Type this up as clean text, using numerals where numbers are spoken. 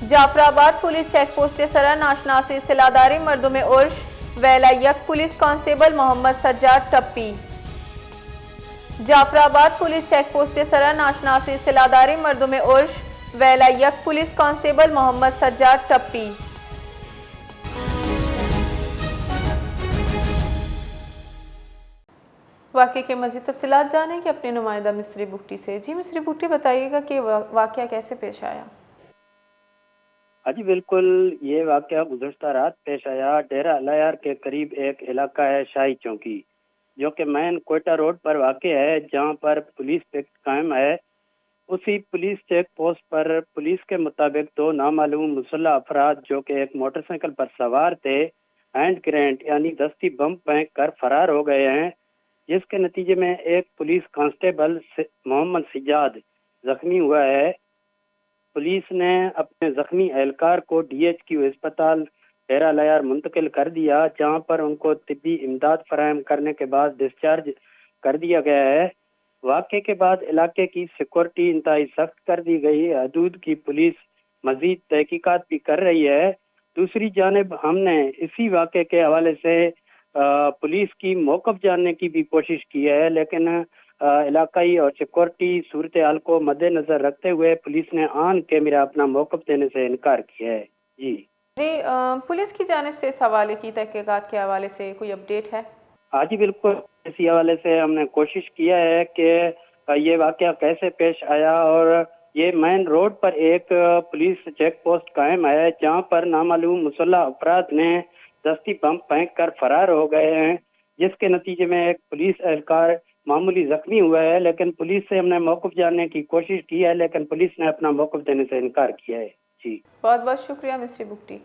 Jafrabad police check post सरा नाशनासी सिलादारी मर्दों में उर्श वेला यक पुलिस कांस्टेबल मोहम्मद सज्जाद टप्पी। जाफराबाद पुलिस चेक पोस्ट सरा नाशनासी सिलादारी मर्दों में उर्श वेला यक पुलिस कांस्टेबल मोहम्मद सज्जाद टप्पी। वाक़े के मज़ीद तफसीलात जानें कि अपने नुमाइंदा मिस्री बुगटी से। जी मिस्री बुगटी, बताइएगा कि वाक़या कैसे पेश आया? हाँ जी बिल्कुल, ये वाक़या गुज़श्ता रात पेश आया। डेरा अलायार के करीब एक इलाका है शाही चौकी, जो कि मैन कोयटा रोड पर वाक़ है, जहाँ पर पुलिस चेक कायम है। उसी पुलिस चेक पोस्ट पर पुलिस के मुताबिक दो नामालूम मुसल्लह अफराद जो कि एक मोटरसाइकिल पर सवार थे, हैंड ग्रेनेड यानी दस्ती बम फेंक कर फरार हो गए हैं, जिसके नतीजे में एक पुलिस कांस्टेबल मोहम्मद सज्जाद जख्मी हुआ है। पुलिस ने अपने जख्मी एहलकार को DHQ अस्पताल डेरा अलायार मुंतकिल कर दिया, जहां पर उनको तिब्बी इमदाद फराहम करने के बाद डिस्चार्ज कर दिया गया है। वाक़े के बाद इलाके की सिक्योरिटी इंतहाई सख्त कर दी गई। हदूद की पुलिस मजीद तहकीकात भी कर रही है। दूसरी जानिब हमने इसी वाक़े के हवाले से पुलिस की मौक़िफ़ जानने की भी कोशिश की है, लेकिन इलाकाई और सिक्योरिटी सूरत हाल को मद्देनजर रखते हुए पुलिस ने ऑन कैमरा अपना मौक़िफ़ देने से इनकार किया है। जी पुलिस की जानिब से इस हवाले की तहकीकात के हवाले से कोई अपडेट है? हाँ जी बिल्कुल, इसी हवाले से हमने कोशिश किया है कि ये वाक़या कैसे पेश आया। और ये मेन रोड पर एक पुलिस चेक पोस्ट कायम है, जहाँ पर नामालूम मुसल्लह अफराद ने दस्ती बम फेंक कर फरार हो गए हैं, जिसके नतीजे में एक पुलिस एहलकार मामूली जख्मी हुआ है। लेकिन पुलिस से हमने मौक़िफ़ जानने की कोशिश की है, लेकिन पुलिस ने अपना मौक़िफ़ देने से इनकार किया है। जी बहुत बहुत शुक्रिया मिस्टर बुगटी।